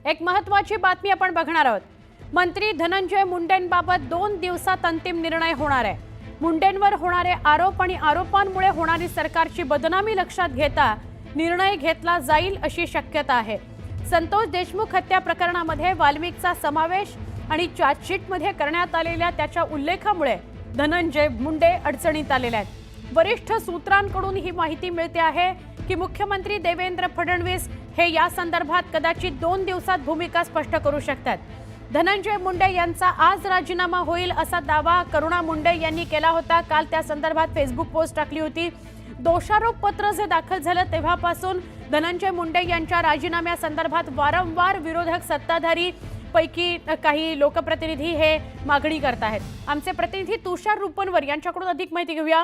एक महत्त्वाची बातमी आपण बघणार आहोत। मंत्री धनंजय मुंडेंबाबत 2 दिवसात अंतिम निर्णय होणार आहे। मुंडेंवर होणारे आरोप आणि आरोपांमुळे होणारी सरकारची बदनामी लक्षात घेता निर्णय घेतला जाईल अशी शक्यता आहे। संतोष देशमुख हत्या प्रकरणामध्ये वाल्मिकचा समावेश आणि चार्जशीटमध्ये करण्यात आलेल्या त्याच्या उल्लेखामुळे धनंजय मुंडे अडचणीत आलेले आहेत। वरिष्ठ सूत्रांकडून ही माहिती मिळते आहे की मुख्यमंत्री देवेंद्र फडणवीस हे या संदर्भात कदाचित 2 दिवसात भूमिका स्पष्ट करू शकतात। धनंजय मुंडे यांचा आज राजीनामा होईल असा दावा करुणा मुंडे यांनी केला होता। काल त्या संदर्भात फेसबुक पोस्ट टाकली होती। दोषारोप पत्र जे दाखल झालं तेव्हापासून धनंजय मुंडे यांच्या राजीनाम्यासंदर्भात वारंवार विरोधक सत्ताधारी पैकी काही लोकप्रतिनिधी हे मागणी करत आहेत। आमचे प्रतिनिधी तुषार रुपनवर यांच्याकडून अधिक माहिती घेऊया।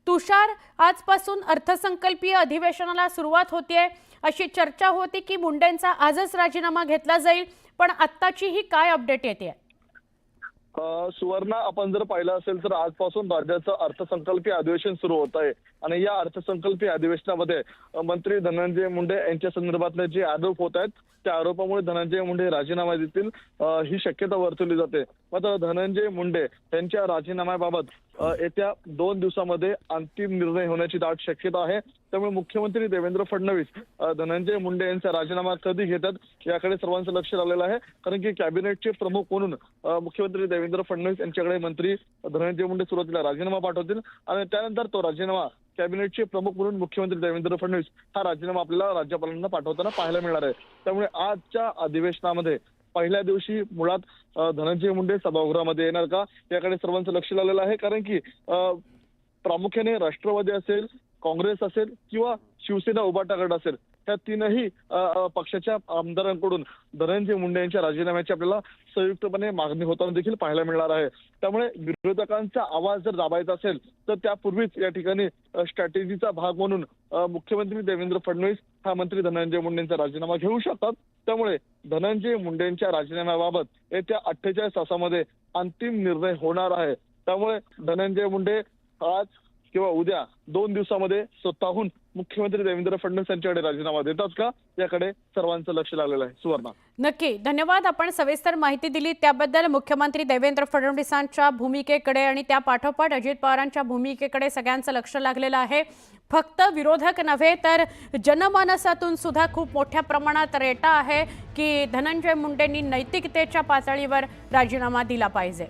तुषार, आजपासून अर्थसंकल्पीय अधिवेशनाला सुरुवात होतीये अशी चर्चा होती की मुंडेंचा आजच राजीनामा घेतला जाईल, पण आत्ताची ही काय अपडेट येते? सुवर्णा, आपण जर पाहिलं असेल तर आजपासून राज्याचं अर्थसंकल्पीय अधिवेशन सुरू होत आहे आणि या अर्थसंकल्पीय अधिवेशनामध्ये मंत्री धनंजय मुंडे यांच्या संदर्भातले जे आरोप होत आहेत त्या आरोपामुळे धनंजय मुंडे राजीनामा देतील ही शक्यता वर्तवली जाते। मात्र धनंजय मुंडे यांच्या राजीनाम्याबाबत येत्या 2 दिवसामध्ये अंतिम निर्णय होण्याची दाट शक्यता आहे। त्यामुळे मुख्यमंत्री देवेंद्र फडणवीस धनंजय मुंडे यांचा राजीनामा कधी घेतात याकडे सर्वांचं लक्ष लागलेलं आहे, कारण की कॅबिनेटचे प्रमुख म्हणून मुख्यमंत्री देवेंद्र फडणवीस यांच्याकडे मंत्री धनंजय मुंडे सुरुवातीला राजीनामा पाठवतील आणि त्यानंतर तो राजीनामा कॅबिनेटचे प्रमुख म्हणून मुख्यमंत्री देवेंद्र फडणवीस हा राजीनामा आपल्याला राज्यपालांना पाठवताना पाहायला मिळणार आहे। त्यामुळे आजच्या अधिवेशनामध्ये पहिल्या दिवशी मुळात धनंजय मुंडे सभागृहामध्ये येणार का याकडे सर्वांचं लक्ष लागलेलं आहे, कारण की प्रामुख्याने राष्ट्रवादी असेल, काँग्रेस असेल किंवा शिवसेना उभाटा गट असेल या तीनही पक्षाच्या आमदारांकडून धनंजय मुंडे यांच्या राजीनाम्याची आपल्याला संयुक्तपणे मागणी होताना देखील पाहायला मिळणार आहे। त्यामुळे विरोधकांचा आवाज जर दाबायचा असेल तर त्यापूर्वीच या ठिकाणी स्ट्रॅटेजीचा भाग म्हणून मुख्यमंत्री देवेंद्र फडणवीस हा मंत्री धनंजय मुंडेंचा राजीनामा घेऊ शकतात। त्यामुळे धनंजय मुंडेंच्या राजीनाम्याबाबत येत्या 48 तासामध्ये अंतिम निर्णय होणार आहे। त्यामुळे धनंजय मुंडे आज किंवा उद्या 2 दिवसामध्ये स्वतःहून मुख्यमंत्री देवेंद्र फडणवीस यांच्याकडे राजीनामा देतात का याकडे सर्वांचं लक्ष लागलेलं आहे। सुवर्णा, नक्की धन्यवाद। आपण सविस्तर माहिती दिली त्याबद्दल। मुख्यमंत्री देवेंद्र फडणवीसांच्या भूमिकेकडे आणि त्या पाठोपाठ अजित पवारांच्या भूमिकेकडे सगळ्यांचं लक्ष लागलेलं आहे। फक्त विरोधक नव्हे तर जनमानसातून सुद्धा खूप मोठ्या प्रमाणात रेटा आहे की धनंजय मुंडेंनी नैतिकतेच्या पातळीवर राजीनामा दिला पाहिजे।